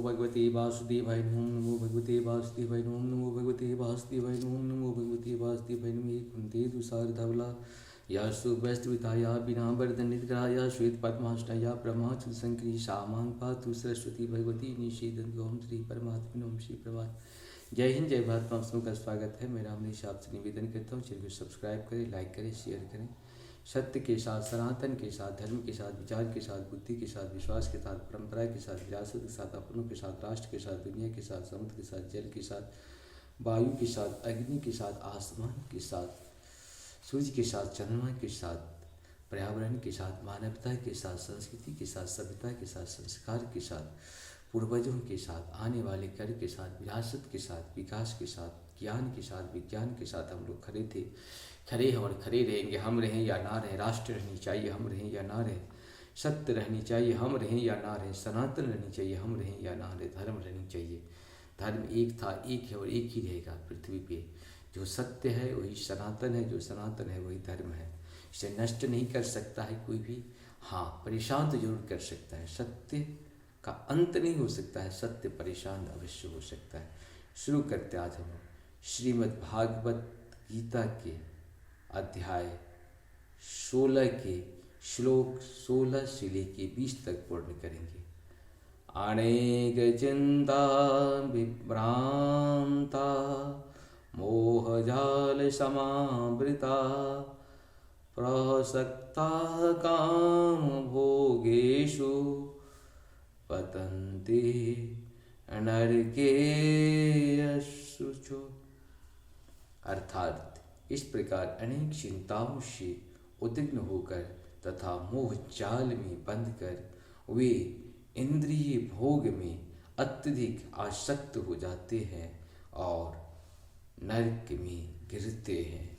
भगवते वासुदेवाय नमो नमो भगवते वासुदेवाय नमो नमो भगवते वासुदेवाय नमो नमो भगवते वासुदेवाय नमो कुंते तुषार धवला या सुवस्त्रिता या बिना वर्धनिद्रा या श्वेत पद्माष्टा या ब्रह्माचल संकरी शामांग पातु सरस्वती भगवती निषेधन ओम श्री परमात्मा ओम श्री प्रभात। जय हिंद जय भारत। आप सबका स्वागत है। मेरा हमेशा आपसे निवेदन करता हूँ, चैनल को सब्सक्राइब करें, लाइक करें, शेयर करें। सत्य के साथ, सनातन के साथ, धर्म के साथ, विचार के साथ, बुद्धि के साथ, विश्वास के साथ, परंपरा के साथ, विरासत के साथ, अपनों के साथ, राष्ट्र के साथ, दुनिया के साथ, समुद्र के साथ, जल के साथ, वायु के साथ, अग्नि के साथ, आसमान के साथ, सूर्य के साथ, चंद्रमा के साथ, पर्यावरण के साथ, मानवता के साथ, संस्कृति के साथ, सभ्यता के साथ, संस्कार के साथ, पूर्वजों के साथ, आने वाले कर के साथ, विरासत के साथ, विकास के साथ, ज्ञान के साथ, विज्ञान के साथ हम लोग खड़े थे, खड़े हैं और खड़े रहेंगे। हम रहें या ना रहें, राष्ट्र रहनी चाहिए, हम रहें या ना रहें, सत्य रहनी चाहिए, हम रहें या ना रहें, सनातन रहनी चाहिए, हम रहें या ना रहें, धर्म रहनी चाहिए। धर्म एक था, एक है और एक ही रहेगा पृथ्वी पे। जो सत्य है वही सनातन है, जो सनातन है वही धर्म है। इसे नष्ट नहीं कर सकता है कोई भी। हाँ, परेशान तो जरूर कर सकता है। सत्य का अंत नहीं हो सकता है, सत्य परेशान अवश्य हो सकता है। शुरू करते आज हम श्रीमद् भागवत गीता के अध्याय 16 के श्लोक 16 से लेके 20 तक पूर्ण करेंगे। अनेक चिंता विभ्रांता मोहजाल समावृता प्रसक्ता काम भोगेषु पतन्ते नरकेषु। अर्थात इस प्रकार अनेक चिंताओं से उद्विग्न होकर तथा मोह जाल में बंध कर वे इंद्रिय भोग में अत्यधिक आसक्त हो जाते हैं और नरक में गिरते हैं।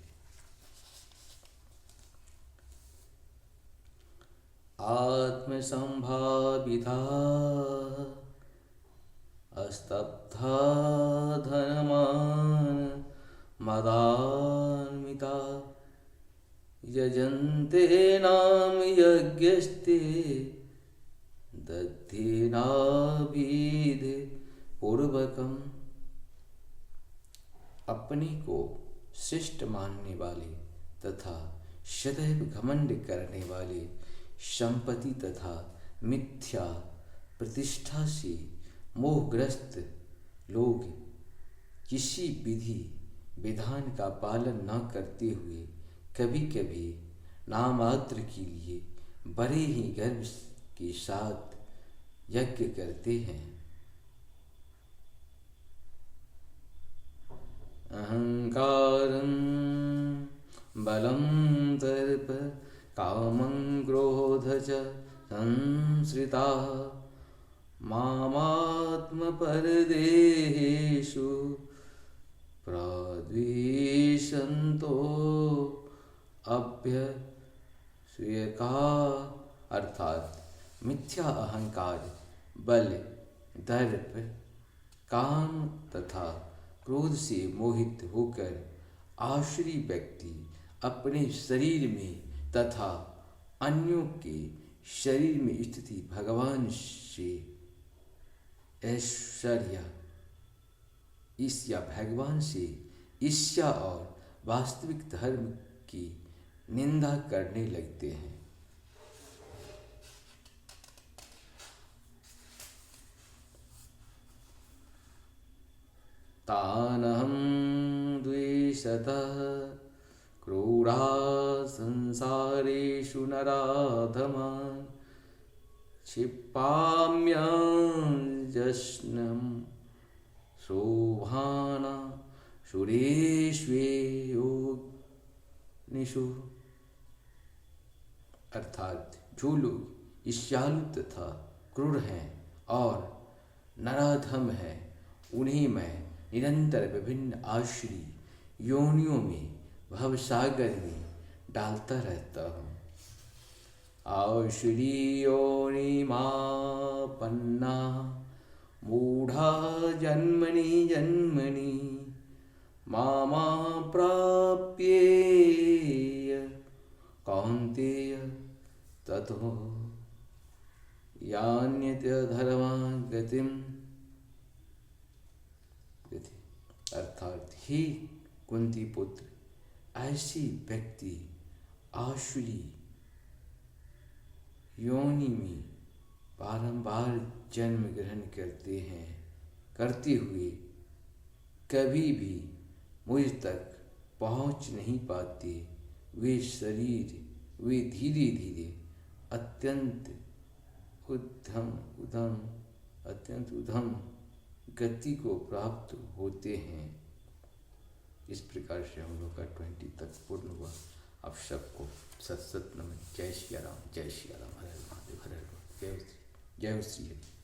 आत्मसंभाविता अस्तब्धा धनमान मदान्विता यजन्ते नाम यज्ञस्ते दध्येनाभिधे पूर्वकम्। अपने को श्रेष्ठ मानने वाले तथा सदैव घमंड करने वाले, संपत्ति तथा मिथ्या प्रतिष्ठा से मोहग्रस्त लोग किसी विधि विधान का पालन न करते हुए कभी कभी नामात्र के लिए बड़े ही गर्व के साथ यज्ञ करते हैं। अहंकारं बलं दर्प कामं क्रोध च संश्रिताः मामात्मपरदेहेषु प्रद्वेषन्तो अभ्यसूयका। अर्थात मिथ्या अहंकार, बल, दर्प, काम तथा क्रोध से मोहित होकर आश्री व्यक्ति अपने शरीर में तथा अन्यों के शरीर में स्थिति भगवान से ऐश्वर्य ईर्ष्या, भगवान से ईर्ष्या और वास्तविक धर्म की निंदा करने लगते हैं। तानहं द्वेषतः क्रूरा संसारेषु नराधमान् क्षिपाम्यजश्नं शोभाना सुरेष्वेयोनिषु। अर्थात जो लोग ईर्ष्यालु तथा क्रूर हैं और नराधम हैं, उन्हें मैं निरंतर विभिन्न आश्री योनियों में भवसागर में डालता रहता हूँ। आश्री योनिमापन्ना मूढ़ा जन्मनि जन्मनि मामा प्राप्येय कौन्तेय ततो यान्यत धर्मा गतिम अर्थात हे कुंती पुत्र, ऐसे व्यक्ति आसुरी योनि में बारंबार जन्म ग्रहण करते हुए कभी भी मुझ तक पहुंच नहीं पाते। वे धीरे धीरे अत्यंत उद्धम गति को प्राप्त होते हैं। इस प्रकार से हम लोग का 20 तक पूर्ण हुआ। आप सबको सत सत नमन। जय श्री राम, जय श्री राम, हर हर महादेव, हर हर महादेव, जय श्री हरि।